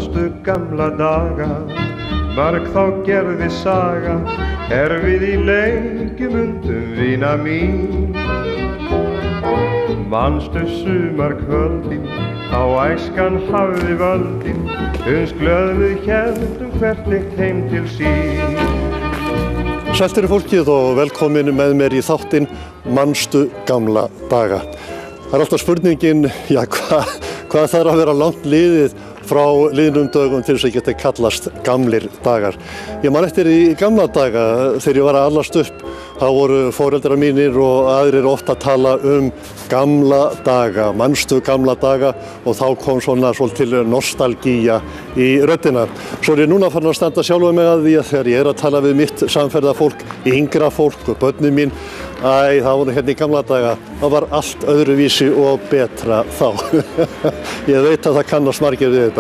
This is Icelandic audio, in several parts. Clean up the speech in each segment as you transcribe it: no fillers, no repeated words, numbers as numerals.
Manstu gamla daga, mörg þá gerði saga, við í leikjum undum vina mín. Manstu sumarkvöldin, á æskan hafði völdin, glöð við héldum hvert eitt heim til sín. Sælt eru fólkið og velkomin með mér í þáttinn Manstu gamla daga. Það alltaf spurningin, hvað þarf að vera langt liðið frá liðnum dögum til þess að geta kallast gamlir dagar. Ég man eftir í gamla daga þegar ég var að alast upp, þá voru foreldrar mínir og aðrir oft að tala gamla daga, manstu gamla daga, og þá kom svona svolítil nostalgía í röddina. Svo er ég núna farin að standa sjálfur mig að því að þegar ég að tala við mitt samferðafólk, yngra fólk og börnin mín, það voru hérna í gamla daga, það var allt öðruvísi og betra þá. Ég veit að það kannast margir við þetta.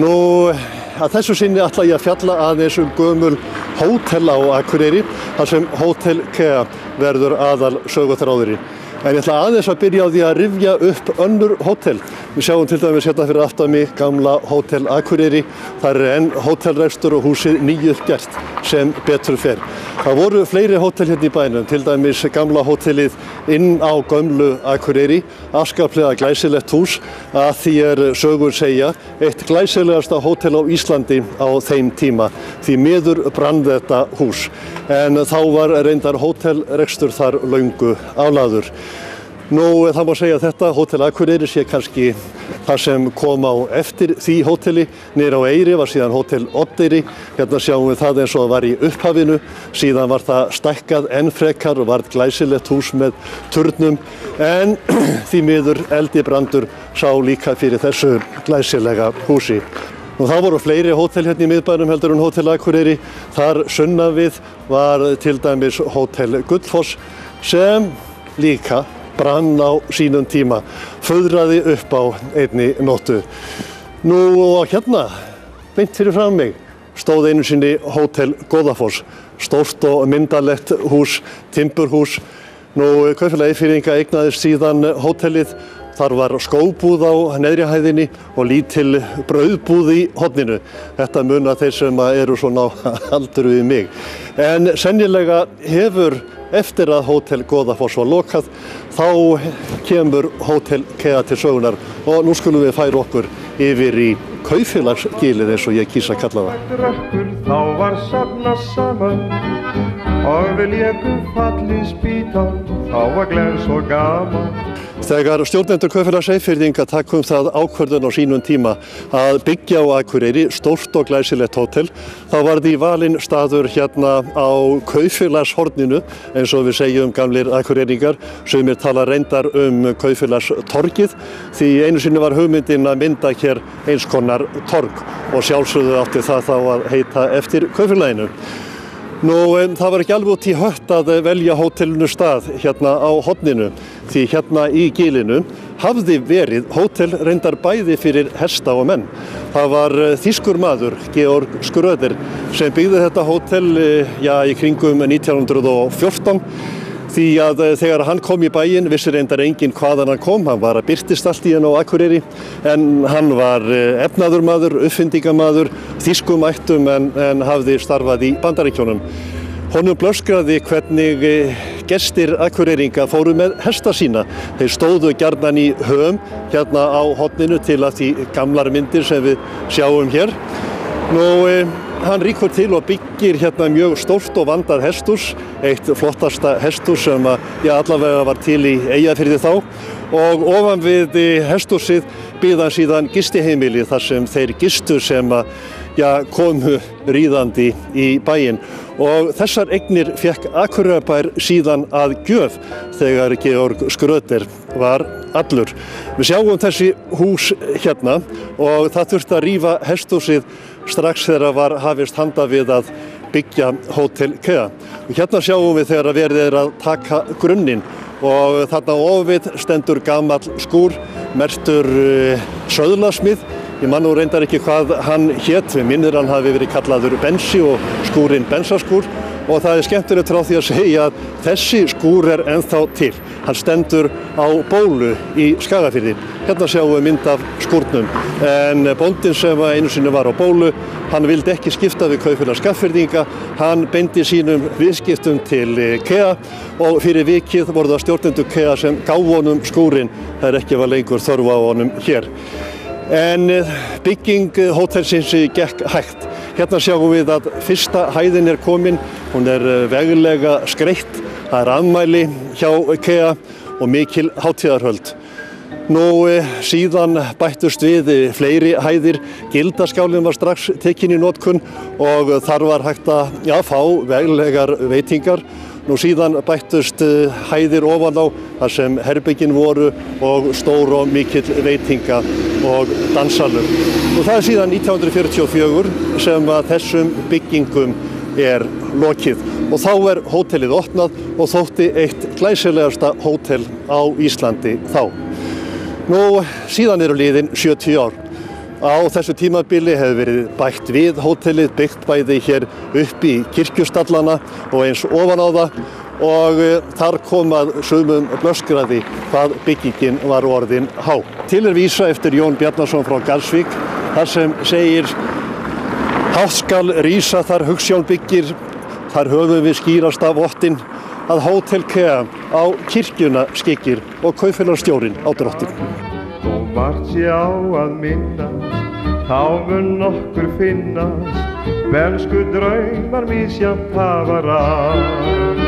Nú, að þessu sinni ætla ég að fjalla aðeins gömul hótel á Akureyri, þar sem Hótel Kea verður aðal söguþráðurinn. En ég ætla aðeins að byrja á því að rifja upp önnur hótel. Við sjáum til dæmis hérna fyrir aftan mig gamla Hótel Akureyri. Þar enn hótelrekstur og húsið nýuppgert sem betur fer. Það voru fleiri hótel hérna í bænum, til dæmis gamla hótelið inn á gömlu Akureyri, afskaplega glæsilegt hús, að því sögur segja eitt glæsilegasta hótel á Íslandi á þeim tíma. Því miður brann þetta hús. En þá var reyndar hótelrekstur þar löngu aflagður. Nú, það má segja að þetta Hótel Akureyri sé kannski það sem kom á eftir því hóteli. Niður á Eyri var síðan Hótel Oddeyri. Hérna sjáum við það eins og það var í upphafinu. Síðan var það stækkað enn frekar og var glæsilegt hús með turnum. En því miður eldibrandur sá líka fyrir þessu glæsilega húsi. Nú, þá voru fleiri hótel hérna í miðbænum heldur en Hótel Akureyri. Þar sunnan við var til dæmis Hótel Gullfoss sem líka brann á sínum tíma, fuðraði upp á einni nóttu. Nú, og hérna, beint fyrir fram mig, stóð einu sinni Hótel Goðafoss, stórt og myndalegt hús, timburhús. Nú, Kaupfélag Eyfirðinga eignaðist síðan hótelið. Þar var skóbúð á neðri hæðinni og lítil brauðbúð í horninu. Þetta muna þeir sem eru svona á aldur við mig. En sennilega hefur eftir að Hótel Goðafoss var lokað, þá kemur Hótel Kea til sögunar og nú skulum við færa okkur yfir í Kaupfélagsgilið eins og ég kýs að kalla það. Þá var safnað saman og við lékum fallið spýtan, þá var glens og gaman. Þegar stjórnendur Kaupfélags Eyfirðinga tóku það ákvörðun á sínum tíma að byggja á Akureyri stórt og glæsilegt hótel, þá var því valinn staður hérna á Kaupfélagshorninu, eins og við segjum gamlir Akureyringar, sumir tala reyndar Kaupfélagstorgið, því einu sinni var hugmyndin að mynda hér eins konar torg og sjálfsögðu átti það þá að heita eftir Kaupfélaginu. Nú, það var ekki alveg út í hött að velja hótelinu stað hérna á horninu, því hérna í gilinu hafði verið hótel reyndar bæði fyrir hesta og menn. Það var þýskur maður, Georg Schröder, sem byggði þetta hótel í kringum 1914. Því að þegar hann kom í bæinn vissi reyndar enginn hvaðan hann kom, hann var að birtist allt í henn á Akureyri, en hann var efnaður maður, uppfinningamaður, þýskum ættum en hafði starfað í Bandaríkjunum. Honum blöskraði hvernig gestir Akureyringa fóru með hesta sína. Þeir stóðu gjarnan í höfum hérna á horninu til að því gamlar myndir sem við sjáum hér. Nú, hann ríkur til og byggir hérna mjög stórt og vandað hesthús, eitt flottasta hesthús sem allavega var til í Eyjafirði þá, og ofan við hesthúsið byggði hann síðan gistiheimili þar sem þeir gistu sem komu ríðandi í bæinn. Og þessar eignir fékk Akureyrarbær síðan að gjöf þegar Georg Schröder var allur. Við sjáum þessi hús hérna og það þurfti að rífa hesthúsið strax þegar var hafist handa við að byggja Hótel Kea. Og hérna sjáum við þegar verið að taka grunninn og þarna ofið stendur gamall skúr, merktur Söðlasmið. Ég man nú reyndar ekki hvað hann hét, við minnir hann hafi verið kallaður Bensi og skúrinn Bensaskúr. og það skemmtilegt frá því að segja að þessi skúr ennþá til. Hann stendur á Bólu í Skagafirði. Hérna sjáum við mynd af skúrnum, en bóndinn sem einu sinni var á Bólu, hann vildi ekki skipta við Kaupfélag Skagfirðinga, hann beindi sínum viðskiptum til KEA og fyrir vikið voru það stjórnendur KEA sem gáfu honum skúrinn, það ekki var lengur þörf á honum hér. En bygging hótelsins gekk hægt. Hérna sjáum við að fyrsta hæðin komin, hún veglega skreytt, það afmæli hjá KEA og mikil hátíðarhöld. Nú síðan bættust við fleiri hæðir, gildaskálinn var strax tekin í notkun og þar var hægt að fá veglegar veitingar. Nú síðan bættust hæðir ofan á þar sem herbergin voru og stór og mikill veitinga og dansalur. Og það síðan 1944 sem að þessum byggingum lokið og þá hótelið opnað og þótti eitt glæsilegasta hótel á Íslandi þá. Nú síðan liðin 70 ár. Á þessu tímabili hefur verið bætt við hótelið, byggt bæði hér upp í kirkjustallana og eins ofan á það og þar kom að sumum blöskraði hvað byggingin var orðin há. Til vísa eftir Jón Bjarnason frá Garðsvík, þar sem segir: hátt skal rísa þar hugsjón byggir, þar höfum við skýrasta vottinn, að Hótel KEA á kirkjuna skyggir og kaupfélagsstjórinn á Drottin. Og margt sé á að minnast, þá mun nokkur finnast, bernsku draumar misjafnt hafa rætt.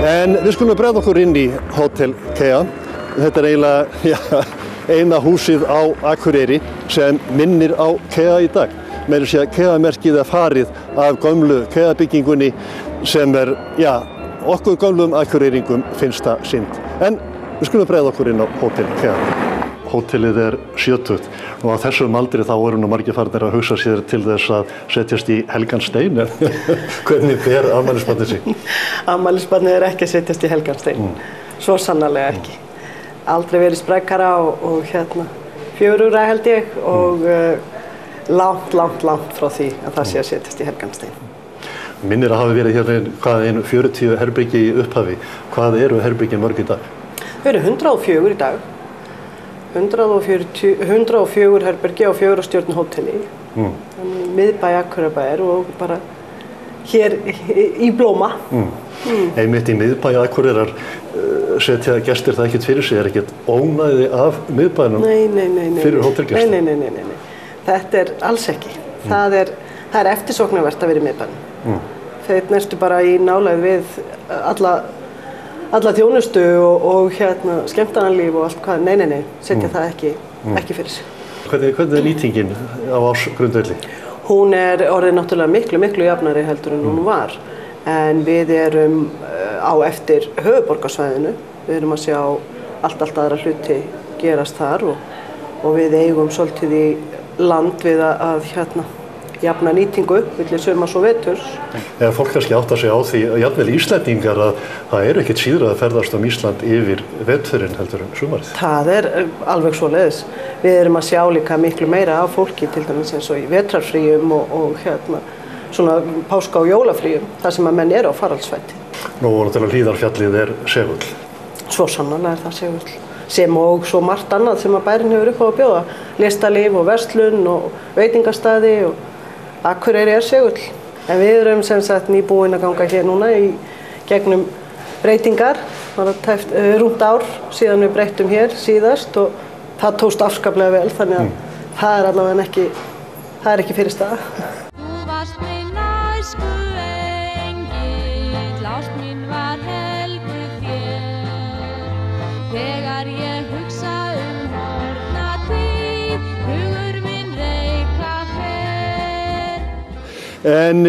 En við skulum bregða okkur inn í Hótel KEA. Þetta eiginlega eina húsið á Akureyri sem minnir á KEA í dag. Meira að segja KEA-merkið farið af gömlu KEA-byggingunni sem okkur gömlum Akureyringum finnst það synd. En við skulum bregða okkur inn á Hótel KEA. Hótelið 70 og á þessum aldri þá nú margir farnir að hugsa sér til þess að setjast í helgan stein. Hvernig ber afmælisbarnið sig? Afmælisbarnið ekki að setjast í helgan stein. Svo sannarlega ekki. Aldrei verið sprækara og 4 held ég og langt frá því að það sé að setjast í helgan stein. Minnir að hafa verið hérna 40 herbyggi í upphafi. Hvað herbyggin mörg í dag? Þau eru 104 í dag. 104 herbyggi á 4 stjörnu hóteli. Miðbæ Akureyrarbæjar og bara hér í blóma. Einmitt í miðbæ Akureyrar setja gestir það ekkert fyrir sig, ekkert ónæði af miðbænum fyrir hótelgestum? Nei. Þetta alls ekki. Það eftirsóknarvert að vera í miðbænum. Þeir nertu bara í nálægð við alla þjónustu og skemmtanalíf og allt hvað. Nei, setja það ekki fyrir sig. Hvernig nýtingin á ársgrundvelli? Hún orðið náttúrulega miklu jafnari heldur en hún var. En við erum á eftir höfuðborgarsvæðinu. Við erum að sjá allt aðra hluti gerast þar og við eigum svolítið í land við að jafna nýtingu milli sumars og veturs. Eða fólk kannski áttar sig á því að jafnvel Íslendingar að það ekkert síður að ferðast Ísland yfir veturinn heldur en sumarið. Það alveg svoleiðis. Við erum að sjá líka miklu meira af fólki til dæmis eins og í vetrarfríum og svona páska- og jólafríum, þar sem að menn eru á faraldsfæti. Nú náttúrulega Hlíðarfjallið segull. Svo sannarlega það segull. Sem og svo margt annað sem að bærinn hefur upp á að bjóða. Listalíf og verslun og veitingastaði og Akureyri segull. En við erum sem sagt nýbúin að ganga hér núna í gegnum breytingar. Það var rúmt ár síðan við breyttum hér síðast og það tókst afskaplega vel, þannig að það allavega ekki fyrir staða. En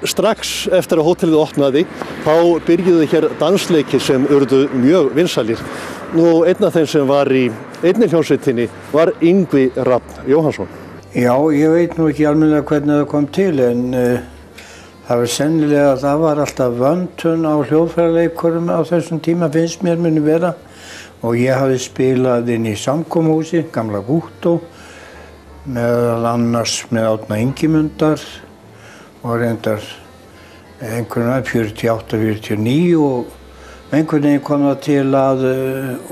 strax eftir að hótelið opnaði, þá byrjuðu hér dansleikir sem urðu mjög vinsælir. Nú einn af þeim sem var í einni hljómsveitinni var Yngvi Rafn Jóhannsson. Já, ég veit nú ekki almennilega hvernig það kom til, en það var sennilega að það var alltaf vöntun á hljóðfæraleikurum á þessum tíma, finnst mér muni vera. Og ég hafði spilað inn í samkomuhúsi, gamla Gúttó, meðal annars með Árna Ingimundar og reyndar einhvern veginn 48-49 og einhvern veginn kom það til að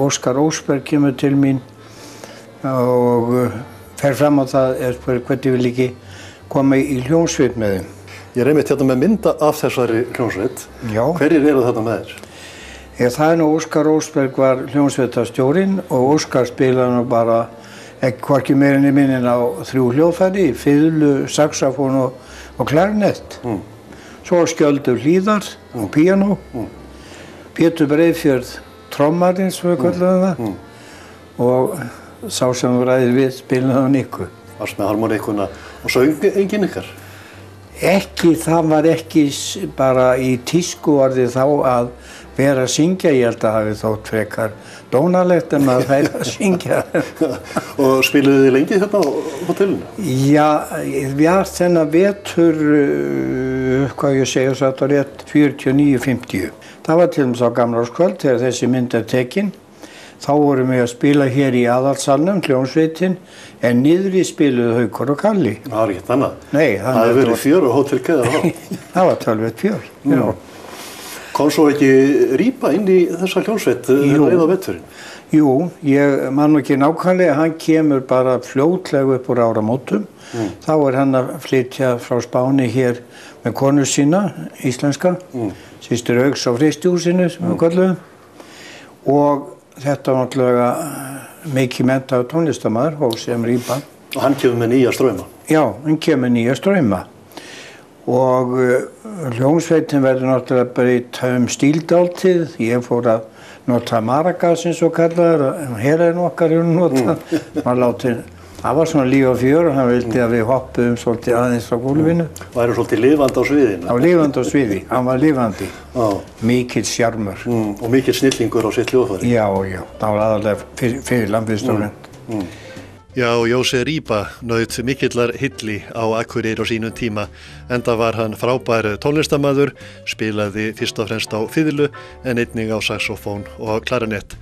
Óskar Ósberg kemur til mín og fer fram á það hvernig vil ekki koma í hljómsveit með þeim. Ég er einmitt hérna með mynda af þessari hljómsveit. Já. Hverjir eru þarna með þér? Það nú Óskar Ósberg var hljómsveitarstjórinn og Óskar spilaði nú bara hvorki meira en minni á 3 hljóðfæri, fiðlu, saxofón og klarinett. Svo Skjöldur Hlíðar og píanó. Pétur Breiðfjörð trommarinn, svo við kallaðum það. Og sá sem ræðir við spilaði á nikku. Varst með harmoníkuna og söng enginn ykkar? Það var ekki bara í tískuorði þá að vera að syngja, ég held að hafi þótt frekar dónalegt en að færa að syngja. Og spiluðu þið lengi hérna á hotellinu? Já, við þennan vetur, hvað ég segja satt á rétt, 49-50. Það var til dæmis á gamlárskvöld þegar þessi mynd tekin. Þá vorum við að spila hér í aðalsalnum, hljómsveitin, en niðri spiluðu Haukur og Kalli. Það var ekkert annað? Nei. Það hefði verið fjör og Hótel Keða þá? Það var tölvöld fjör, já. Kom svo ekki Rípa inn í þessa hljómsveit leið á veturinn? Jú, ég man ekki nákvæmlega, hann kemur bara fljótlega upp úr áramótum. Þá hann að flytja frá Spáni hér með konu sína, íslenska, systur Hauks á Frystihúsinu sem við kalluðum. Og þetta var náttúrulega mikið menntaður tónlistarmaður, H.C.M. Rípa. Og hann kemur með nýja strauma? Já, hann kemur með nýja strauma. Og hljómsveitin verður náttúrulega breyta stíldáltið. Ég fór að nota maracas eins og kallaður, hér okkar nota. Það var svona líf og fjör og hann vildi að við hoppuðum svolítið aðeins á gólfinu. Væri svolítið lifandi á sviðinu? Á lifandi á sviði, hann var lifandi. Mikill sjarmur. Og mikill snillingur á sitt hljóðfæri? Já, það var aðalega fyrir landviðstofnun. Já, Jóse Rípa naut mikillar hylli á Akureyri á sínum tíma, enda var hann frábær tónlistarmaður, spilaði fyrst og fremst á fiðlu en einnig á saxofón og klarinett.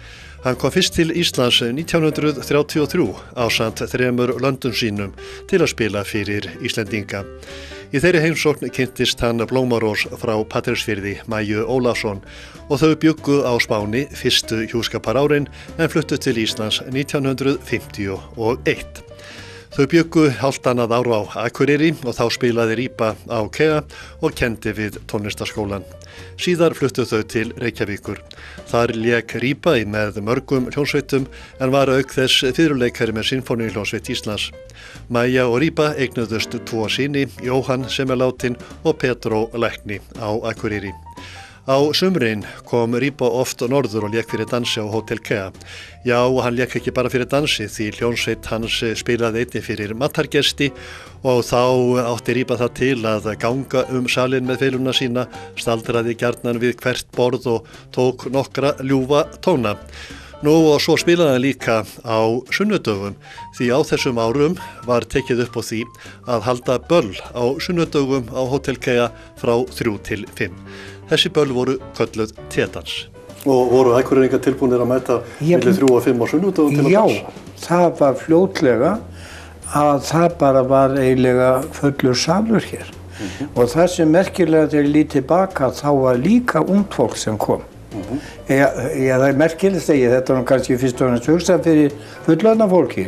Hann kom fyrst til Íslands 1933 ásamt 3 löndum sínum til að spila fyrir Íslendinga. Í þeirri heimsókn kynntist hann Blómarós frá Patreksfirði, Maju Ólafsson, og þau bjuggu á Spáni fyrstu hjúskaparárin en fluttu til Íslands 1951. Þau bjuggu hálft annað ár á Akureyri og þá spilaði Rípa á KEA og kenndi við tónlistarskólan. Síðar fluttu þau til Reykjavíkur. Þar lék Rípa með mörgum hljómsveitum en var auk þess fiðluleikari með Sinfóníuhljómsveit Íslands. Maja og Rípa eignuðust 2 syni, Jóhann sem látin og Petró lækni á Akureyri. Á sumrin kom Rípa oft norður og lék fyrir dansi á Hótel KEA. Já, hann lék ekki bara fyrir dansi því hljómsveit hans spilaði einnig fyrir matargesti og þá átti Rípa það til að ganga salinn með fiðluna sína, staldraði gjarnan við hvert borð og tók nokkra ljúfa tóna. Nú og svo spilaði hann líka á sunnudögum því á þessum árum var tekið upp á því að halda böll á sunnudögum á Hótel KEA frá 3 til 5. Þessi böll voru kölluð tédans. Og voru Akureyringar tilbúnir að mæta milli 3 og 5 á sunnudögum til að dansa? Já, það var fljótlega að það bara var eiginlega fullur salur hér. Og það sem merkilega þegar ég lít tilbaka þá var líka ungt fólk sem kom. Það er merkilegt að þetta var kannski fyrst og fremst hugsað fyrir fullorðna fólki.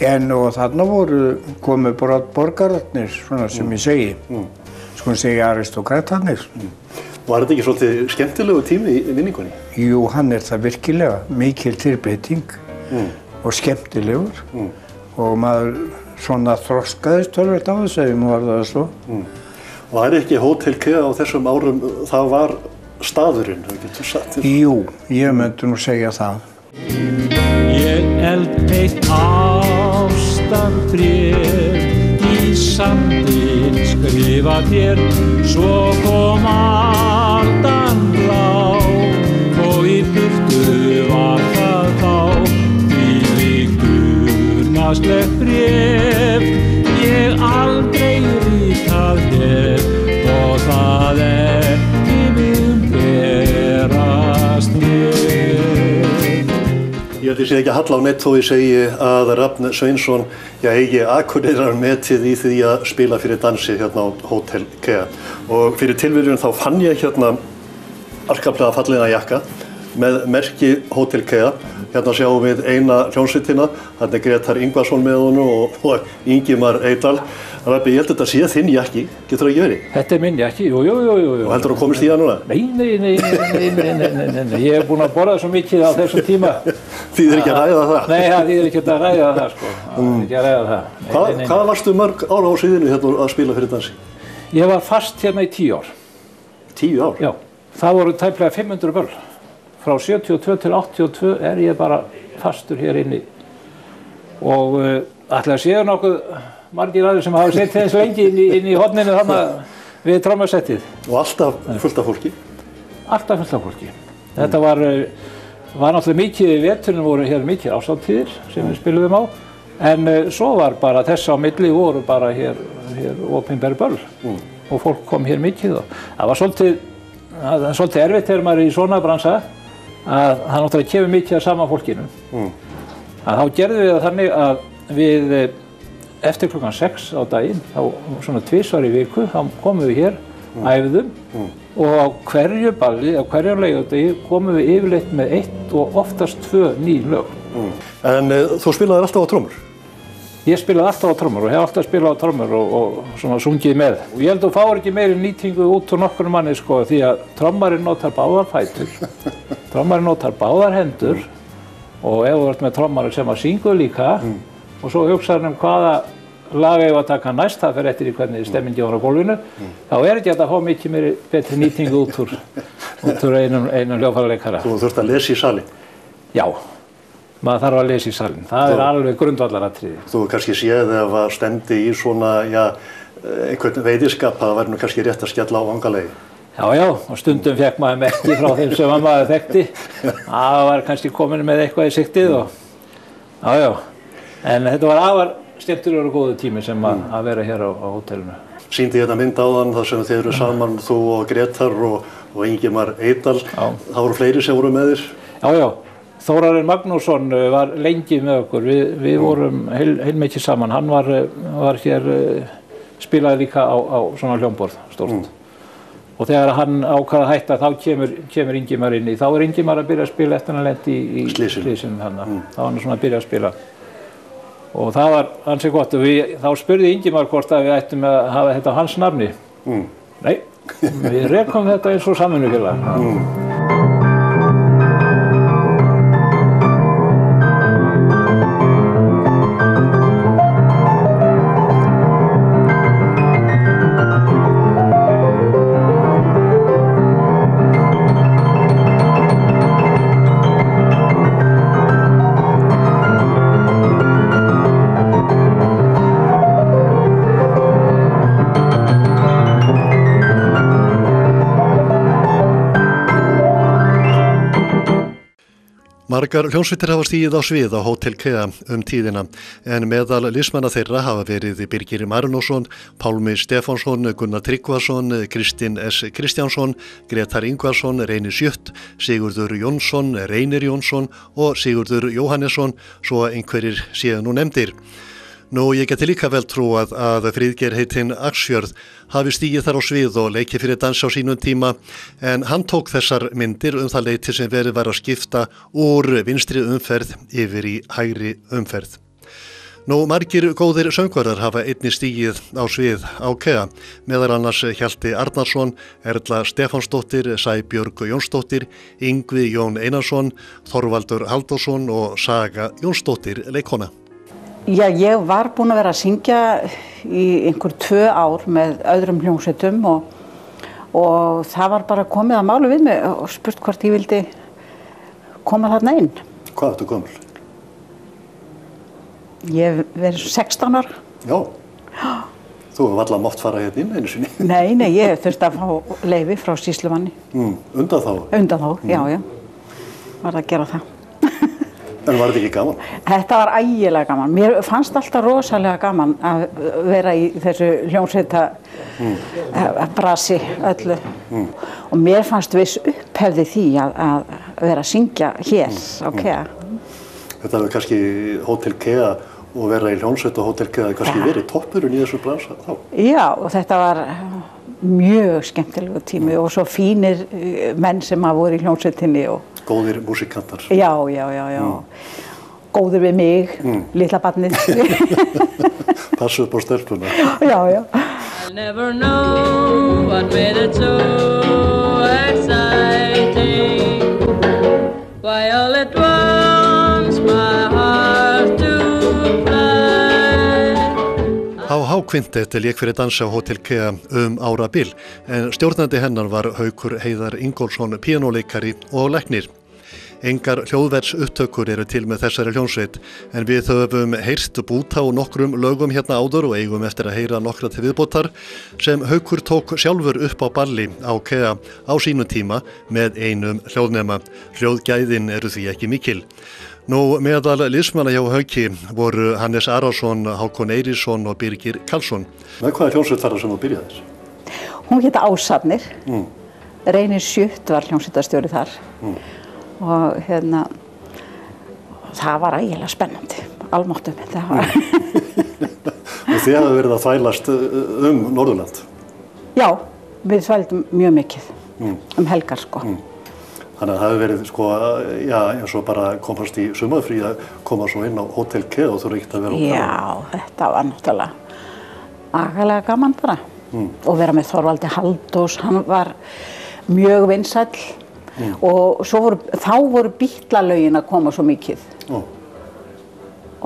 En og þarna komu borgararnir, svona sem ég segi. Sko segja aristokratarnir. Var þetta ekki svolítið skemmtilegu tími í minningunni? Jú, hann það virkilega. Mikil tilbreyting og skemmtilegur. Og maður svona þroskaðist tölvöld á þessu ef maður var það svo. Var ekki Hótel KEA á þessum árum, það var staðurinn, hefur getur sagt? Jú, ég myndi nú segja það. Ég eldheit ástarbréf í sandinn skrifa þér, svo kom aldan blá og í burtu var það þá þvílíkt durnarslegt bréf ég aldrei ritað hef og það ekki mun berast mér. Ég held ég sé ekki að halla á neitt þó ég segi að Rafn Sveinsson eigi Akureyrar metið í því að spila fyrir dansi hérna á Hótel Kea. Og fyrir tilviljun þá fann ég hérna afskaplega fallega jakka með merki Hótel Kea. Hérna sjáum við eina hljómsveitina, þarna Grétar Ingvarsson með honum og Ingimar Eydal. Rabbi, ég held að þetta sé þinn jakki, getur það ekki verið? Þetta er minn jakki, jú. Og heldur þú komist í það núna? Nei, ég hef búin að borða svo mikið á þessum tíma. Þýðir ekki að ræða það? Nei, það þýðir ekki að ræða það, sko. Ekki að ræða það. Hvað varstu mörg ára á sviðinu hérna að spila fyrir dansi? Ég var fast hérna í 10 ár. 10 ár? Já, það voru tæplega 500 böll. Frá 72 til 82 er ég bara fastur hér inni. Og ætla að séu nokkuð margir aðrir sem hafa sett þess lengi inn í horninu þannig við trommasettið. Og alltaf fullt af fólki? Alltaf fullt af fólki. Þetta var náttúrulega mikið í veturinn, voru hér mikið ásatíðir sem við spiluðum á. En svo var bara þess á milli voru bara hér opinber böll. Og fólk kom hér mikið. Það var svolítið erfitt þegar maður er í svona bransa að það náttúrulega kemur mikið af sama fólkinu. Þá gerðum við það þannig að við eftir klukkan 6 á daginn, þá svona 2 í viku, þá komum við hér, æfðum og á hverju balli, á hverju laugardegi komum við yfirleitt með 1 og oftast 2 ný lög. En þú spilaðir alltaf á trommur? Ég spilaði alltaf á trommur og hef alltaf spilað á trommur og svona sungið með. Og ég held að þú fáir ekki meiri nýtingu út úr nokkur manni sko, því að trommarinn notar báðar fætur, trommarinn notar báðar hendur og ef þú ert með trommari sem að syngur líka og svo hugsaður hvaða lag eigum að taka næst, það fer eftir í hvernig stemmingi var á gólfinu, þá er ekki að fá mikið meiri betri nýtingu út úr einum hljóðfæraleikara. Þú þurft að lesa í salinn? Já, maður þarf að lesa í salinn. Það er alveg grundvallaratriði. Þú kannski séð ef að stendi í svona, einhvern veiðiskap, það væri nú kannski rétt að skella á vangalegi. Já, og stundum fekk maður merki frá þeim sem maður þekkti. Það var kannski komin með eitthvað í siktið og já. En þetta var afar skemmtilegur og góður tími sem að vera hér á hótelinu. Sýndi hérna mynd áðan þar sem þið eru saman, þú og Grétar og Ingimar Eydal. Það voru fleiri sem voru með þér? Já. Þórarinn Magnússon var lengi með okkur. Við vorum heilmikið saman. Hann var hér, spilaði líka á svona hljómborð, stórt. Og þegar hann ákvað að hætta, þá kemur Ingimar inn í. Þá er Ingimar að byrja að spila eftir hann lenti í slysinu hann. Þá var hann svona að byrja að spila. Og það var ansi gott og þá spurði Ingimar hvort að við ættum að hafa þetta á hans nafni. Nei, við rekum þetta eins og samvinnufélag. Margar hljómsveitir hafa stigið á svið á Hótel Kea tíðina, en meðal liðsmanna þeirra hafa verið Birgir Marinósson, Pálmi Stefánsson, Gunnar Tryggvason, Kristinn S. Kristjánsson, Grétar Ingvarsson, Reynir Sjött, Sigurður Jónsson, Reynir Jónsson og Sigurður Jóhannesson, svo einhverjir séu nú nefndir. Nú, ég geti líka vel trúað að Friðgeir heitinn Axjörð hafi stigið þar á svið og leikið fyrir dans á sínum tíma, en hann tók þessar myndir það leyti sem verið var að skipta úr vinstri umferð yfir í hægri umferð. Nú, margir góðir söngvarar hafa einnig stigið á svið á Kea, meðal annars Hjalti Arnarsson, Erla Stefánsdóttir, Sæbjörg Jónsdóttir, Yngvi Jón Einarsson, Þorvaldur Halldórsson og Saga Jónsdóttir leikona. Já, ég var búin að vera að syngja í einhver 2 ár með öðrum hljómsveitum og það var bara komið að máli við mig og spurt hvort ég vildi koma þarna inn. Hvað ertu gömul? Ég hef verið 16 ára. Já. Þú hefur varla mátt fara hérna inn einu sinni. Nei, ég þurfti að fá leyfi frá sýslumanni. Undanþágu? Undanþágu, já. Var að gera það. En var þetta ekki gaman? Þetta var ægilega gaman. Mér fannst alltaf rosalega gaman að vera í þessu hljómsveita brasi öllu. Og mér fannst viss upphefði því að vera að syngja hér á Kea. Þetta hefur kannski Hótel Kea og vera í hljómsveit og Hótel Kea kannski verið toppurinn í þessu bransa þá. Já, og þetta var mjög skemmtilegu tími og svo fínir menn sem að voru í hljómsveitinni. Góðir músikantar. Já. Góður við mig, litla barnið. Passu upp á stelpuna. Já. I'll never know what made it so exciting. Why all at once my heart to fly. H.H. Quintet lék fyrir dansi á Hótel Kea árabil, en stjórnandi hennar var Haukur Heiðar Ingólfsson, píanóleikari og læknir. Engar hljóðvers upptökur eru til með þessari hljómsveit, en við höfum heyrt búta á nokkrum lögum hérna áður og eigum eftir að heyra nokkra til viðbótar sem Haukur tók sjálfur upp á balli á Kea á sínum tíma með einum hljóðnema. Hljóðgæðin eru því ekki mikil. Nú meðal liðsmanna hjá Hauki voru Hannes Arason, Hákon Eirísson og Birgir Karlsson. Með hvaða hljómsveit var það sem þú byrjaðir? Hún hétt Ásarnir. Reynir Sjutt var hljómsveitarstjóri þar. Og það var ægilega spennandi, almáttum það var. Og þið hafið verið að þvælast Norðurland? Já, við þvældum mjög mikið helgar sko. Þannig að það hefur verið eins og bara komast í sumarfrí að koma svo inn á Hótel Kea og þú eru ekkert að vera á Kea. Já, þetta var náttúrulega agalega gaman bara. Og vera með Þorvaldi Halldórs, hann var mjög vinsæll. Og þá voru Bítlalögin að koma svo mikið.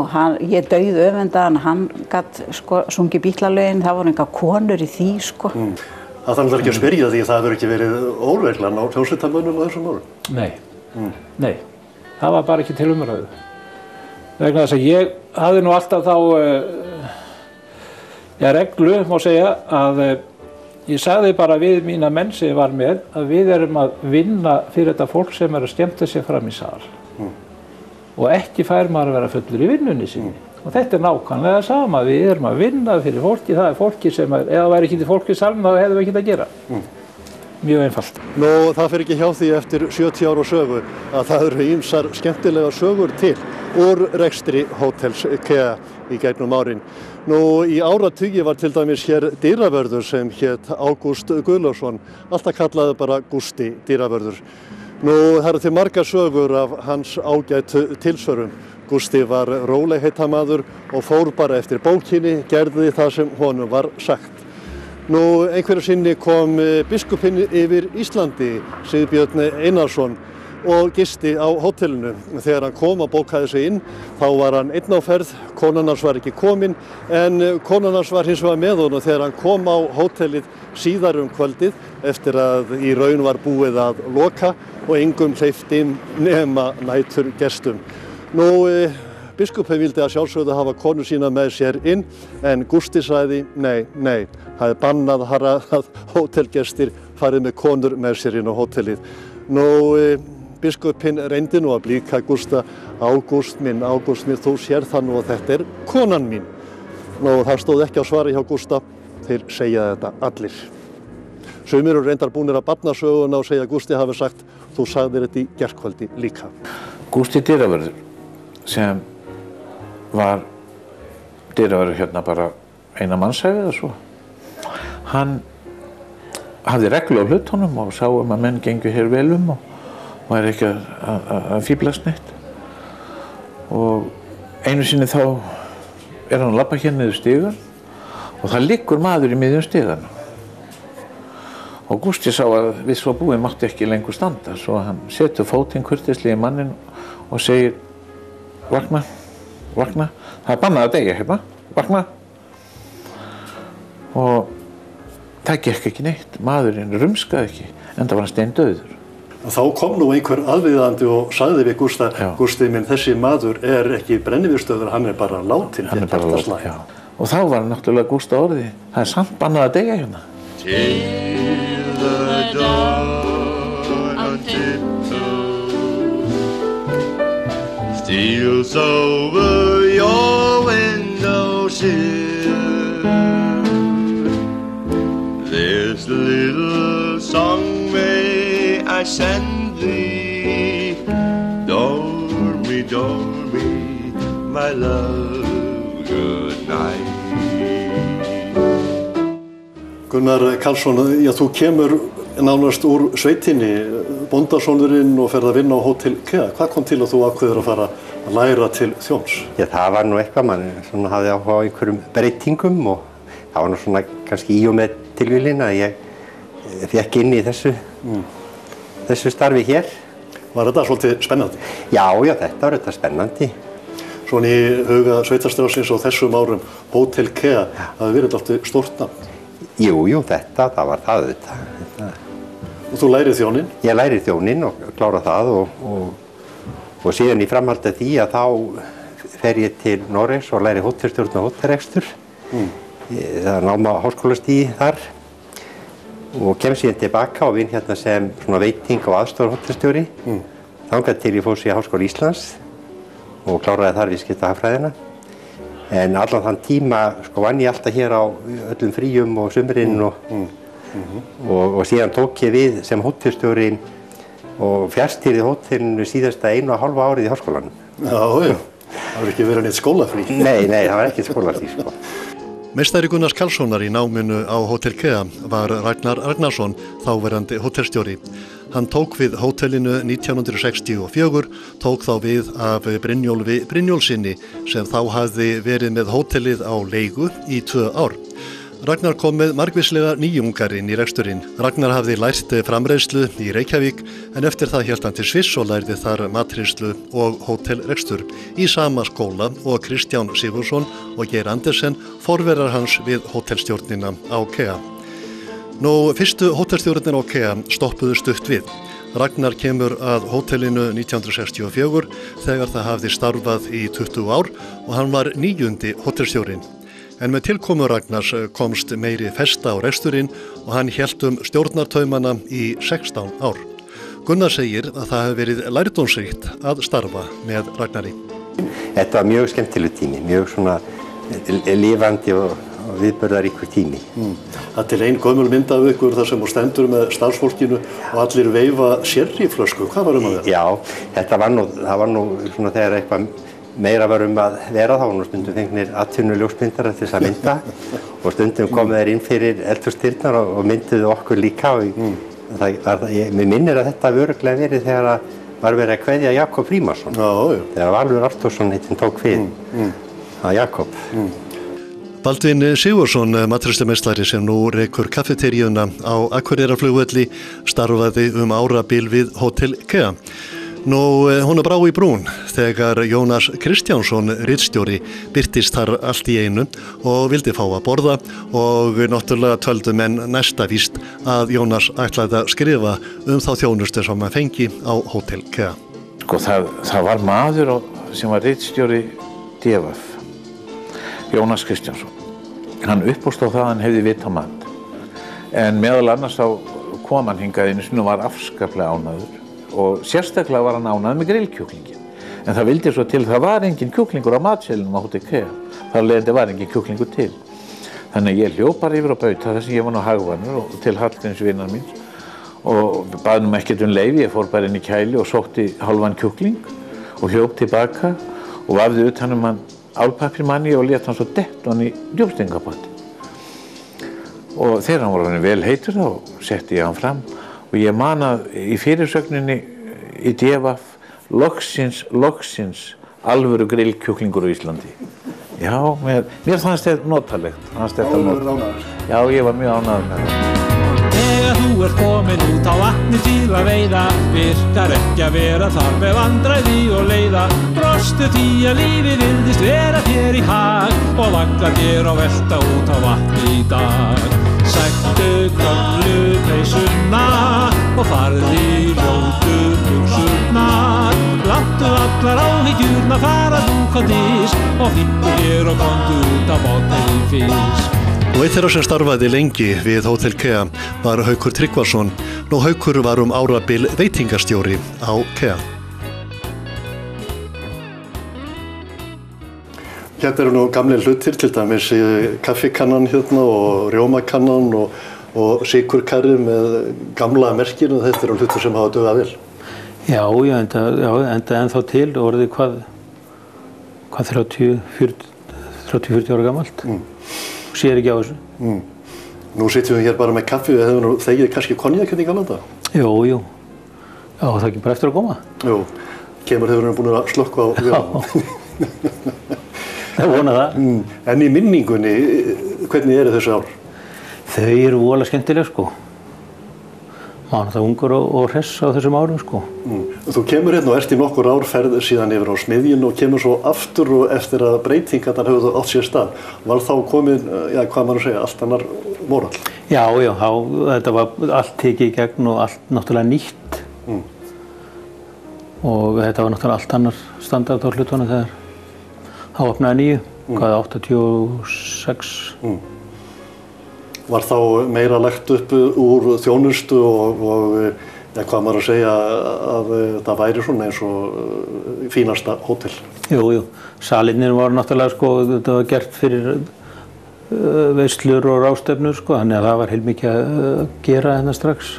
Og ég dauði öfundaðan, hann gat sungið Bítlalögin, það voru enga konur í því sko. Það þarf ekki að spyrja því að það hefur ekki verið óreglan á hljómsveitarmönnum á þessum árum? Nei, það var bara ekki til umræðu. Vegna þess að ég hafði nú alltaf þá reglu, má segja, að ég sagði bara við mína menn sem ég var með að við erum að vinna fyrir þetta fólk sem er að skemmta sig fram í sal. Og ekki fær maður að vera fullur í vinnunni sinni. Og þetta er nákvæmlega sama, við erum að vinna fyrir fólki, það er fólki sem ef það væri ekki til fólki í salnum þá hefðum við ekkert að gera. Mjög einfalt. Nú, það fer ekki hjá því eftir 70 ára sögu að það eru ýmsar skemmtilega sögur til úr rekstri Hótels Kea í gegnum árin. Nú, í áratugi var til dæmis hér dyravörður sem hét Ágúst Guðlaugsson, alltaf kallaði bara Gústi dyravörður. Nú, það eru til margar sögur af hans ágætu tilsvörum. Gústi var rólegheitamaður og fór bara eftir bókinni, gerði það sem honum var sagt. Nú, einhverju sinni kom biskupinn yfir Íslandi, Sigurbjörn Einarsson, og gisti á hótelinu. Þegar hann kom og bókaði sig inn, þá var hann einn á ferð, konan hans var ekki komin, en konan hans var hins vegar með honum þegar hann kom á hótelið síðar kvöldið, eftir að í raun var búið að loka og engum hleypt inn nema næturgestum. Nú, biskupinn vildi að sjálfsögðu hafa konu sína með sér inn, en Gústi sagði nei, það er bannað að hótelgestir farið með konur með sér inn á hótelið. Nú, biskupinn reyndi nú að blíka Gústa, Ágúst minn, þú sér það nú að þetta er konan mín. Nú, það stóð ekki á svari hjá Gústa, þeir segja þetta allir. Sumir eru reyndar búnir að barnasöguna og segja að Gústi hafi sagt, þú sagðir þetta í gærkvöldi líka. Gústi dyravörður, sem var dyravörður hérna bara eina mannshæfi eða svo. Hann hafði reglu á hlutunum og sá að menn gengu hér vel og var ekki að fíblast neitt. Og einu sinni þá hann að labba hér niður stigann og það liggur maður í miðjum stigann. Og Gústi sá að við svo búið mátti ekki lengur standa, svo hann setur fótinn kurteislega í mannin og segir, vakna, það er bannað að deyja hérna, vakna. Og það gekk ekki neitt, maðurinn rumskaði ekki, enda var hann steindauður. Þá kom nú einhver aðviðandi og sagði við Gústa, Gústi minn, þessi maður er ekki brennivínstöður, hann er bara látinn til hjartaslag. Og þá var náttúrulega Gústa orðið, það er samt bannað að deyja hérna. Till the dawn on tiptoe steals over your windowsill. This little song may I send thee, dormi, dormi, my love, good night. Gunnar Karlsson, já, þú kemur nánast úr sveitinni, bóndasonurinn og ferð að vinna á Hótel Kea. Hvað kom til að þú ákveður að fara að læra til þjóns? Já, það var nú eitthvað, mann hafði áhuga á einhverjum breytingum og það var nú svona kannski í og með tilvílin að ég fékk inn í þessu starfi hér. Var þetta svolítið spennandi? Já, þetta var þetta spennandi. Svona í huga sveitarstjóðsins á þessum árum, Hótel Kea, það hefur verið alltaf stórt nafn. Jú, það var það auðvitað. Og þú lærið þjóninn? Ég lærið þjóninn og klára það og síðan í framhaldi af því að þá fer ég til Noregs og læri hótelstjórn og hótelrekstur. Það er náma háskólastigi þar og kem síðan tilbaka og vinn hérna sem svona veiting- og aðstoðarhótelstjóri. Þangað til ég fór sér í Háskóla Íslands og kláraði þar viðskiptahagfræðina. En allan þann tíma vann ég alltaf hér á öllum fríum og sumrin og síðan tók ég við sem hótelstjóri og fjárstýrði hótelinu síðasta 1,5 árið í háskólanum. Já, það var ekki verið neitt skólafrí. Nei, það var ekki skólafrí, sko. Meistari Gunnars Karlssonar í náminu á Hótel Kea var Ragnar Ragnarsson, þáverandi hótelstjóri. Hann tók við hótelinu 1964, tók þá við af Brynjólfi Brynjólfssyni sem þá hafði verið með hótelið á leigu í 2 ár. Ragnar kom með margvíslega nýjungar inn í reksturinn. Ragnar hafði lært framreiðslu í Reykjavík en eftir það hélt hann til Sviss og lærði þar matreiðslu og hótelrekstur í sama skóla og Kristján Sigurðsson og Geir Andersen, forverar hans við hótelstjórnina á Kea. Fyrstu hótelstjórnir á Kea stoppuðu stutt við. Ragnar kemur að hótelinu 1964 þegar það hafði starfað í 20 ár og hann var 9. hótelstjórinn. En með tilkomu Ragnars komst meiri festa á reksturinn og hann hélt stjórnartaumana í 16 ár. Gunnar segir að það hefði verið lærdómsríkt að starfa með Ragnari. Þetta var mjög skemmtileg tími, mjög svona lifandi og viðburðaríkur tími. Það til ein gömul mynd af ykkur þar sem þú stendur með starfsfólkinu og allir veifa sherryflösku. Hvað var að vera? Já, það var nú svona þegar eitthvað meira var að vera þá og stundum fengnir atvinnuljósmyndara til þess að mynda og stundum komu þeir inn fyrir eldhúsdyrnar og mynduðu okkur líka og mér minnir að þetta hafi örugglega verið þegar var verið að kveðja Jakob Frímannsson þegar Valur Artúrsson heitinn tók við að Jakob. Baldvin Sigurðsson, matreiðslumeistari sem nú rekur kaffeteríuna á Akureyrarflugvelli, starfaði árabil við Hótel Kea. Hún brá í brún þegar Jónas Kristjánsson, ritstjóri, birtist þar allt í einu og vildi fá að borða og náttúrulega töldu menn næsta víst að Jónas ætlaði að skrifa þá þjónustu sem hann fengi á Hótel Kea. Það var maður sem var ritstjóri DFF, Jónas Kristjánsson. Hann uppbóst á það að hann hefði vit á mat. En meðal annars þá kom hann hingað einu sinni og var afskaplega ánægður. Og sérstaklega var hann ánægður með grillkjúklingin. En það vildi svo til, það var engin kjúklingur á matseðlinum á Hótel Kea. Þar leiðandi var engin kjúklingur til. Þannig að ég hljóp bara yfir á bauta þar sem ég var nú hagvanur og til Hallgríms vinar míns og baði ekkert leyfi, ég fór bara inn í kæli og sótti hálfan kjúkling og hljóp tilbaka og vafði utan hann álpappírmanni og lét hann svo dett hann í djúpstingapoti. Og þegar hann var vel heitur þá setti ég hann fram og ég man að í fyrirsögninni í DFF loksins alvöru grillkjúklingur á Íslandi. Já, mér fannst þetta notalegt. Já, ég var mjög ánægður með það. Þegar þú ert komin út á vatni til að veiða, virkar ekki að vera þar með vandræði og leiða. Brostu því að lífið virðist vera þér í hag og vaggar þér á velta út á vatni í dag. Sæktu gömlu peysuna og farðu í ljótu buxurnar. Láttu allar áhyggjurnar fara dúk á disk og fýttu þér og komdu út á botni fisk. Eitt þeirra sem starfaði lengi við Hótel Kea var Haukur Tryggvason. Haukur var árabil veitingastjóri á Kea. Hérna eru gamlir hlutir, til dæmis kaffikannan hérna og rjómakannan og sykurkarri með gamla merkinu. Þetta eru hlutir sem hafa dugað vel. Já, enda ennþá til orðið hvað hvað 30-40 ára gamalt og sér ekki á þessu. Nú sitjum við hér bara með kaffi, við hefum nú þegið kannski konjak í gamla daga? Jú. Já, það ekki bara eftir að koma. Jú, hefur hann búin að slökkva á vélunum. Það vona það. En í minningunni, hvernig eru þessi ár? Þau eru voðalega skemmtileg, sko. Maður náttúrulega ungur og hress á þessum árum, sko. Þú kemur hérna og ert í nokkur ár, ferð síðan yfir á smiðjun og kemur svo aftur og eftir að breytingarnar höfðu átt sér stað. Var þá komin, hvað maður að segja, allt annar moral? Já, þetta var allt tekið í gegn og allt náttúrulega nýtt. Og þetta var náttúrulega allt annar standard á hlutunum þegar það opnaði nýju, 86. Var þá meira lagt upp úr þjónustu og hvað maður að segja að það væri svona eins og fínasta hótel? Jú, salinir var náttúrulega, sko, þetta var gert fyrir veislur og ráðstefnur, sko, þannig að það var heilmikið að gera hérna strax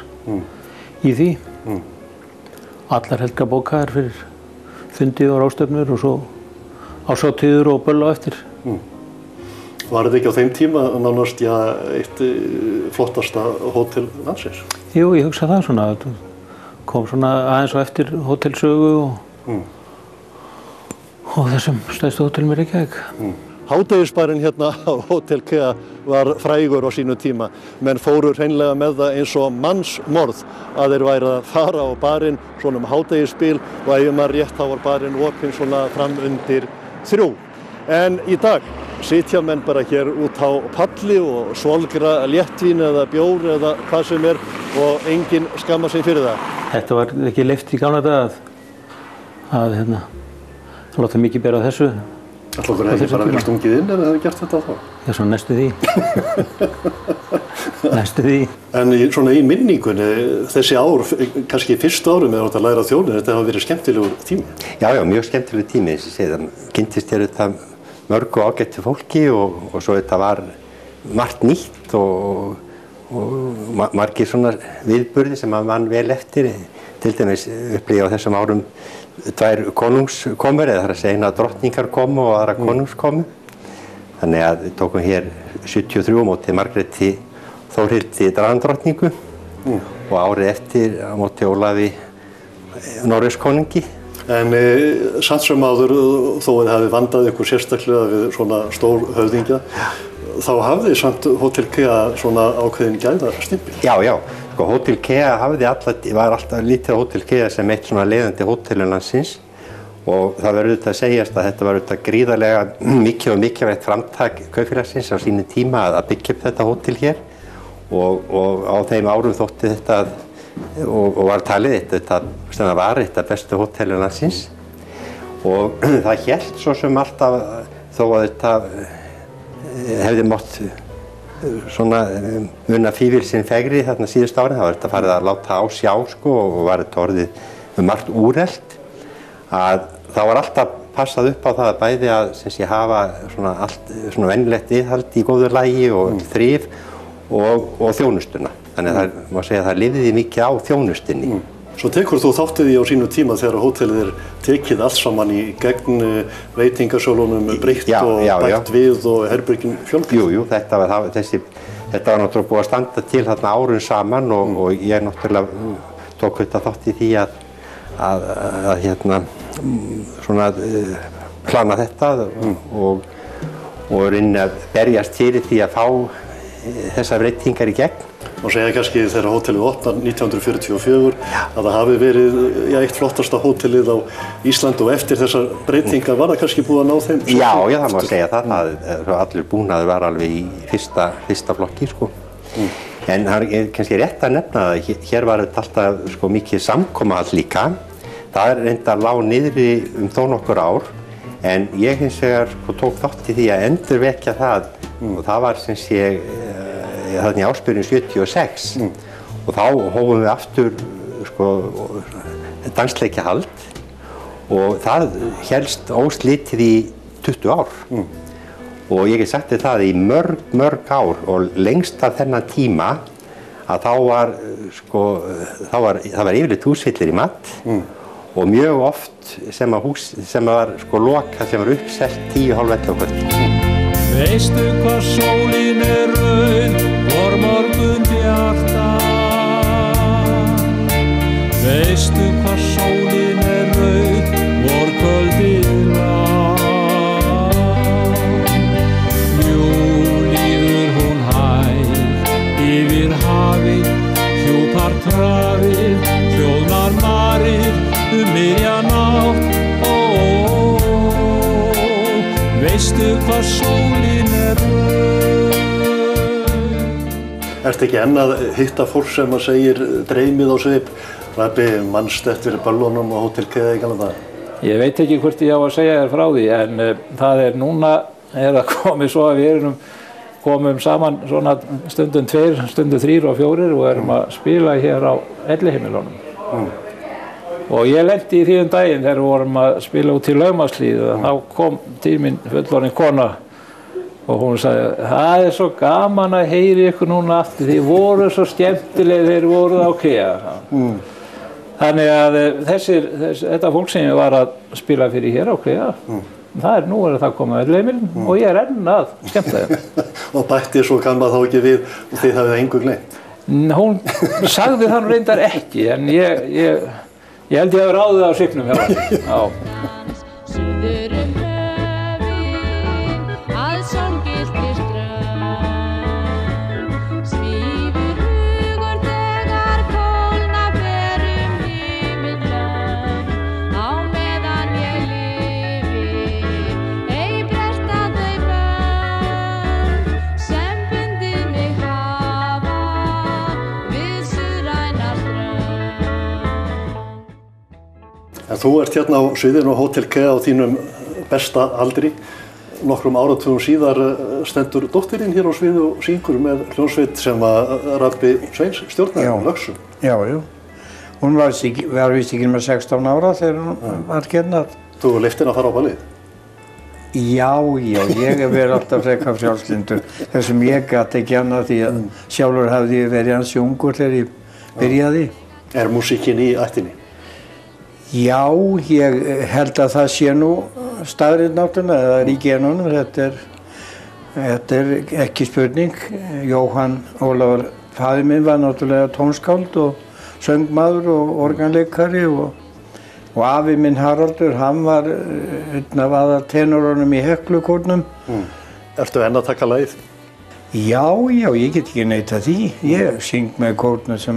í því. Allar helgar bókaðar fyrir fundi og ráðstefnur og svo árshátíður og böll á eftir. Var þetta ekki á þeim tíma nánast eitt flottasta hótel landsins? Jú, ég hugsa það svona. Kom svona aðeins á eftir hótelsögu og þessum stærstu hótelum í Reykjavík. Hádegisbarinn hérna á Hótel Kea var frægur á sínu tíma. Menn fóru hreinlega með það eins og mannsmorð að þeir væru að fara á barinn svona hádegisbil og ef maður rétt þá var barinn opinn svona fram undir 3. En í dag sitja menn bara hér út á palli og svolgra léttvín eða bjór eða hvað sem og enginn skammar sig fyrir það. Þetta var ekki leyft í gamla daga að láta mikið bera á þessu. Ætla ekki bara verið stungið inn ef þið hefði gert þetta þá? Já, svona næstu því. Næstu því. En svona í minningunni, þessi ár, kannski fyrstu árum eða að læra þjóðinni, þetta hafa verið skemmtilegur tími? Já, mjög skemmtilegur tími, eins og segið. Það kynntist þetta mörgu ágættu fólki og svo þetta var margt nýtt og margir svona viðburði sem að mann vel eftir. Til dæmis upplýði á þessum árum 2 konungskomur, eða það að segja eina drottningar komu og aðra konungs komu. Þannig að við tókum hér 73 móti Margréti Þórhildi Dragandrottningu og árið eftir á móti Ólafi Noregskonungi. En samt sem áður, þó að þið hafi vandað ykkur sérstaklega við svona stór höfðingja, þá hafði samt Hótel Kea svona ákveðin gæðastimpil. Já. Sko, Hótel Kea var alltaf lítið Hótel Kea sem eitt svona leiðandi hótelum landsins og það verður auðvitað að segjast að þetta var auðvitað gríðarlega mikilvægt framtak kaupfélagsins á sínu tíma að byggja upp þetta hótel hér og á þeim árum þótti þetta og var talið þetta var þetta bestu hótelum landsins og það hélt svo sem alltaf þó að þetta hefði mátt svona munna fífilsinn fegri þarna síðustu árin, það var þetta farið að láta á sjá sko og var þetta orðið margt úrelt að það var alltaf passað upp á það að bæði að hafa svona venjulegt viðhald í góðu lagi og þrif og þjónustuna. Þannig að það má segja að það lifði mikið á þjónustunni. Svo tekur þú þáttið í á sínu tíma þegar hótelið tekið allt saman í gegn veitingasölunum breytt og bætt við og herbergin fjölgað? Jú, þetta var náttúrulega búið að standa til þarna árum saman og ég náttúrulega tók þetta þátt í því að plana þetta og reyna að berjast fyrir því að fá þessar breytingar í gegn. Og segja kannski þegar hótelið opnar 1944 að það hafi verið eitt flottasta hótelið á Íslandi og eftir þessar breytingar var það kannski búið að ná þeim? Já, það má segja það. Allur búnaður var alveg í fyrsta flokki sko. En það er kannski rétt að nefna að hér var þetta alltaf mikið samkomahald líka. Það er reyndar lág niðri þó nokkur ár en ég hins vegar tók þátt í því að endurvekja það og það var þarna í ársbyrjun 76 og þá hófum við aftur dansleikjahald og það hélst óslitið í 20 ár og ég hef sagt þér það í mörg ár og lengst af þennan tíma að það var yfirleitt húsfyllir í mat og mjög oft sem að hús sem var sko lokað sem var uppselt 10:30 á kvöldin. Veistu hvað sólin rauð, vor morgun bjarta. Veistu hvað sólin rauð, vor kvöldið lang. Jú, líður hún hæg yfir hafið, hjúpar trafið, hljóðnar marið miðja nátt. Veistu hvað sólin rauð. Ertu ekki enn að hitta fólk sem að segir dreymið á svip? Rabbi, manst eftir böllunum á Hótel Keða í gamla daga? Ég veit ekki hvort ég á að segja þér frá því, en það núna að komið svo að við komum saman svona stundum 2, stundum 3 og 4 og erum að spila hér á Elliheimilunum. Og ég lenti í því daginn þegar við vorum að spila út í Laumaslíð og þá kom til mín fullorðin kona og hún sagði, það svo gaman að heyri ykkur núna aftur, þið voru svo skemmtilegir þegar voruð á Keða. Þannig að þetta fólk sem ég var að spila fyrir hér á Keða, nú það komið að Elliheimilin og ég enn að skemmta þeim. Og bætti svo gamla þá ekki við og þið hafið engu gleymt? Hún sagði það reyndar ekki, en ég held ég að ráðið á svipnum hjá henni. Suður höfin, að sólgylltri strönd. Svífur hugur þegar kólna fer himinn. Á meðan ég lifi, ei bresta þau bönd, sem bundið mig hafa við suðræna strönd. En þú ert hérna á sviðinu á Hótel Keða á þínum besta aldri. Nokkrum áratugum síðar stendur dóttirinn hér á sviði og syngur með hljómsveit sem að Rabbi Sveins stjórnaði, Löxum. Já. Hún var víst ekki með 16 ára þegar hún var hérna. Þú leyfti henni að fara á ballið? Já, ég hef verið alltaf frekar frjálslyndur. Þessum ég gat ekki annað því að sjálfur hafði ég verið hans ungur þegar ég byrjaði. Músíkin í ættinni? Já, ég held að það sé nú staðrið náttúrulega, eða í genunum. Þetta ekki spurning. Jóhann Ólafur faðir minn var náttúrulega tónskáld og söngmaður og organleikari og afi minn Haraldur, hann var einn af aðaltenorunum í Heklukórnum. Ertu enn að taka lagið? Já, ég get ekki neitað því. Ég syng með kórnum sem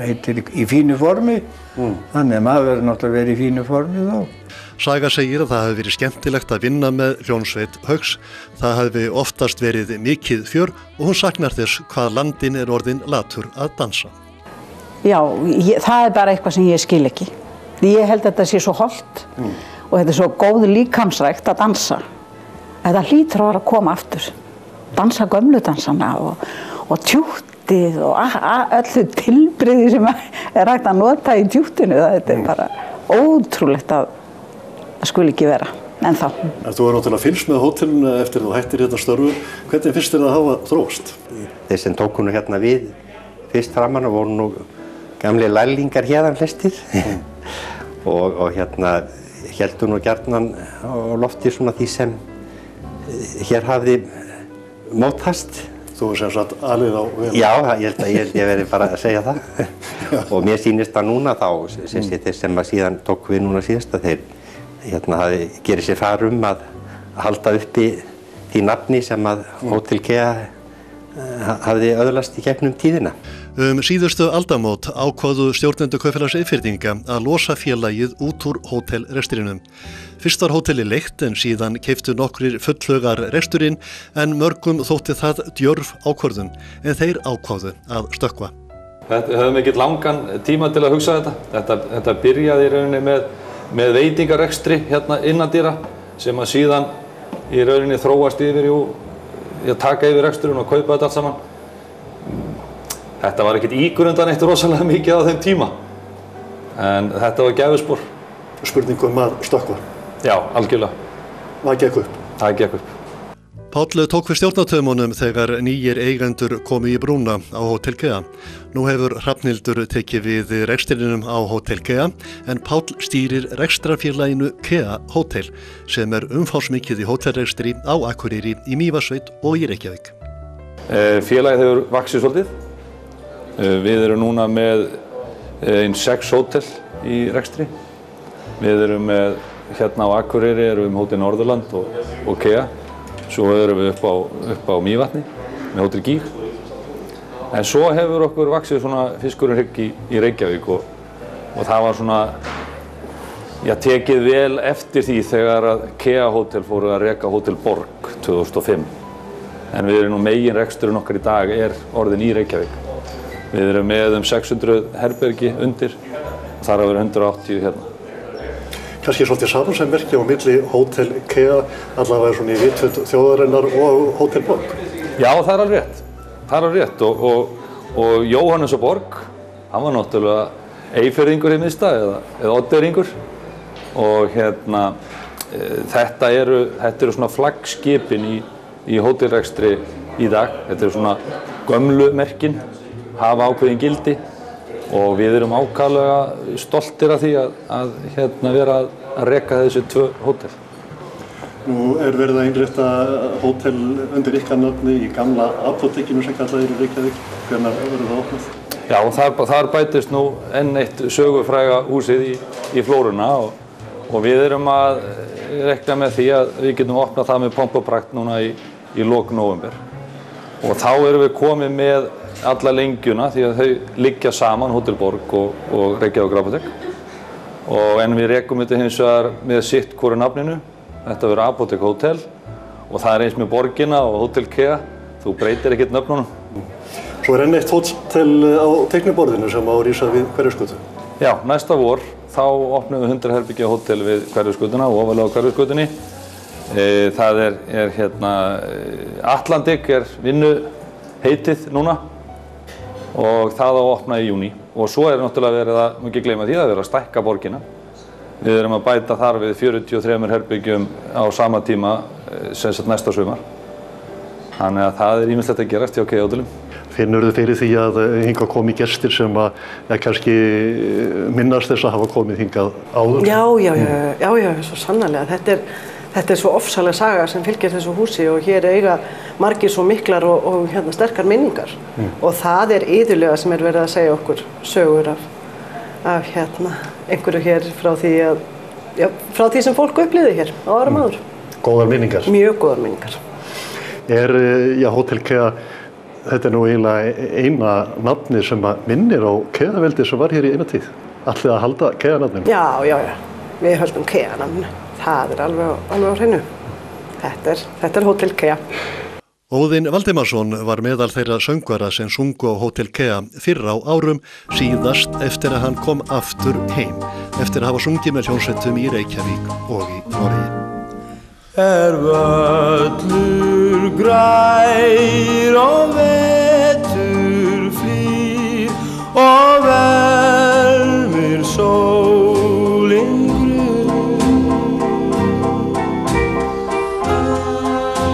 heitir Í fínu formi. Þannig að maður verður náttúrulega verið í fínu formi þá. Saga segir að það hafi verið skemmtilegt að vinna með hljómsveit Hauks. Það hafi oftast verið mikið fjör og hún saknar þess hvað landinn orðinn latur að dansa. Já, það bara eitthvað sem ég skil ekki. Ég held að þetta sé svo hollt og þetta svo góð líkamsrækt að dansa. Þetta hlýtur að vera að koma aftur. Dansa gömlu dansana og tjúttið og öllu tilbrigði sem hægt að nota í tjúttinu. Þetta bara ótrúlegt að það skuli ekki vera ennþá. Þú er náttúrulega fylgst með hótelinu eftir þú hættir hérna störfu. Hvernig finnst þér það að hafa þróast? Þeir sem tóku nú hérna við fyrst framan og voru nú gamli lærlingar hérðan flestir og hérna héldu nú gjarnan á lofti svona því sem hér hafði mótast. Þú sem sagt alið á vel. Já, ég held ég verið bara að segja það. Og mér sýnist það núna þá, þeir sem að síðan tók við núna síðast, að þeir hafi gerið sér far að halda uppi því nafni sem að Hótel Keða hafði öðlast í gegnum tíðina. Síðustu aldamót ákváðu stjórnendur Kaupfélags Eyfirðinga að losa félagið út úr hótelrekstrinum. Fyrst var hótelið leigt en síðan keyptu nokkrir fullhaugar reksturinn en mörgum þótti það djörf ákvörðun en þeir ákváðu að stökkva. Við höfum ekki langan tíma til að hugsa þetta. Þetta byrjaði í rauninni með veitingarekstri hérna innandyra sem að síðan í rauninni þróast yfir að taka yfir reksturinn og kaupa þetta allt saman. Þetta var ekkert ígrundan eitt rosalega mikið á þeim tíma, en þetta var gæfuspor. Spurning að stökkva? Já, algjörlega. Það gekk upp? Það gekk upp. Páll tók við stjórnartaumunum þegar nýjir eigendur komu í brúna á Hótel Kea. Nú hefur Hrafnhildur tekið við rekstrinum á Hótel Kea en Páll stýrir rekstrarfélaginu Kea Hótel sem umfangsmikið í hótelrekstri á Akureyri, í Mývatnssveit og í Reykjavík. Félagið hefur vaxið svolítið. Við erum núna með 6 hótel í rekstri. Við erum með hérna á Akureyri erum við Hótel Norðurland og Kea. Svo erum við upp á Mývatni með Hótel Gíg. En svo hefur okkur vaxið svona fiskurinn hrygg í Reykjavík og það var svona, tekið vel eftir því þegar að Kea Hótel fóru að reka Hótel Borg 2005. En við erum nú meginreksturinn okkar í dag orðinn í Reykjavík. Við erum með 600 herbergi undir, þar af 180 hérna. Kannski svolítið samansæmmerki á milli Hótel Kea, allavega svona í vitund þjóðarinnar og Hótel Borg. Já, það er alveg rétt. Og Jóhannes og Borg, hann var náttúrulega Eyfirðingur í miðstað eða Oddeyringur. Og hérna, þetta eru svona flaggskipin í hótelrekstri í dag. Þetta eru svona gömlu merkin, hafa ákveðin gildi. Og við erum ákaflega stoltir af því að vera að reka þessi 2 hótel. Nú verið að innrétta hótel undir ykkar nafni í gamla apótekinu sem kallað í Reykjavík. Hvenær verður það opnað? Já, þar bætist nú enn eitt sögufræga húsið í Flóruna og við erum að rekna með því að við getum opnað það með pomp og prakt núna í lok nóvember. Og þá erum við komið með alla lengjuna því að þau liggja saman, Hótel Borg og Reykjavík apótek. En við rekum þetta hins vegar með sitt hvoru nafninu. Þetta verður Apótek Hótel og það eins með Borgina og Hótel Kea. Þú breytir ekkert nöfnunum. Svo enn eitt hótel á teikniborðinu sem á rísa við Hverfisgötu. Já, næsta vor þá opnum við 100 herbergja hótel við Hverfisgötuna og ofarlega á Hverfisgötunni. Það hérna Atlantic vinnuheitið núna. Og það á að opna í júní. Og svo náttúrulega verið að, má ekki gleyma því, það verið að stækka borgina. Við erum að bæta þar við 43 herbyggjum á sama tíma, sem sagt næsta sumar. Þannig að það ýmislegt að gerast hjá Kea hótelum. Finnurðu fyrir því að hingað komi gestir sem að kannski minnast þess að hafa komið hingað áður? Já, svo sannarlega. Þetta svo ofsalega saga sem fylgir þessu húsi og hér eiga margir svo miklar og sterkar minningar. Og það iðulega sem verið að segja okkur sögur af einhverju hér frá því sem fólk upplifði hér á árum áður. Góðar minningar? Mjög góðar minningar. Hótel Kea, þetta nú eiginlega eina nafni sem minnir á Keaveldi sem var hér í eina tíð. Ætlið að halda Kea-nafninu? Já, við höldum Kea-nafninu. Það alveg á hreinu. Þetta Hótel Kea. Óðinn Valdimarsson var meðal þeirra söngvara sem sungu á Hótel Kea fyrr á árum, síðast eftir að hann kom aftur heim, eftir að hafa sungið með hljómsveitum í Reykjavík og í Noregi. Völlur grær og vetur flýr og vermir sólin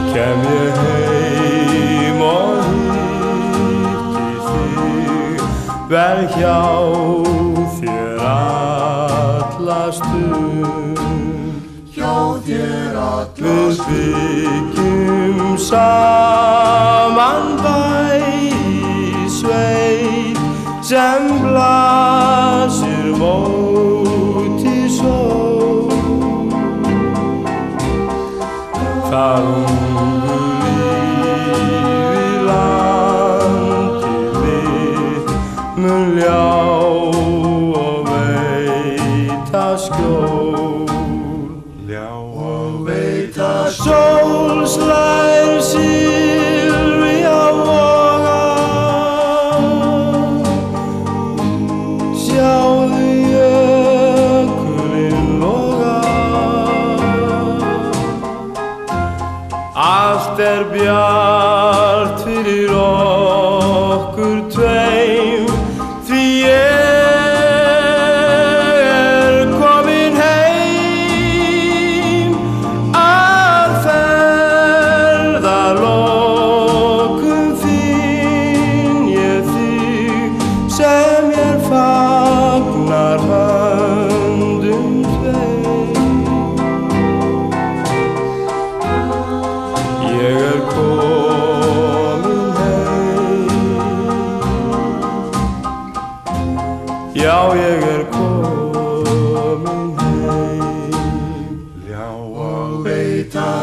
kem ég heim og hitti þig, vel hjá þér alla stund. Hjá þér alla stund. Við byggjum saman bæ í sveit sem blasir móti sól. Það mun ljá og veita skjól. Ljá og veita sól slær silfri á voga. Sjáðu jökulinn loga. Allt bjart fyrir okkur tveim.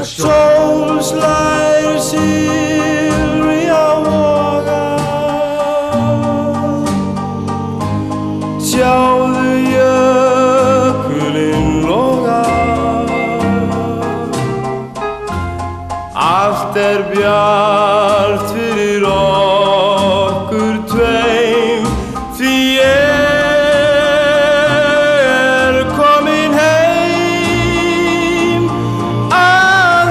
Sól slær silfri á voga. Sjáðu jökulinn loga. Allt bjart fyrir okkur tveim, því ég komin heim að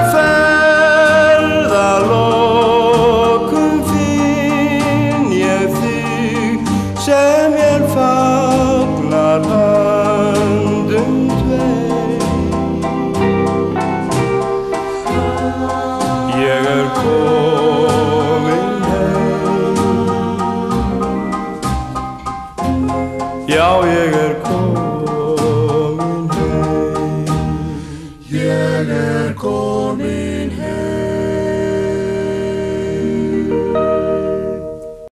ferðalokum finn ég þig sem mér fagnar höndum tveim. Ég komin heim. Já, ég komin heim. Ég komin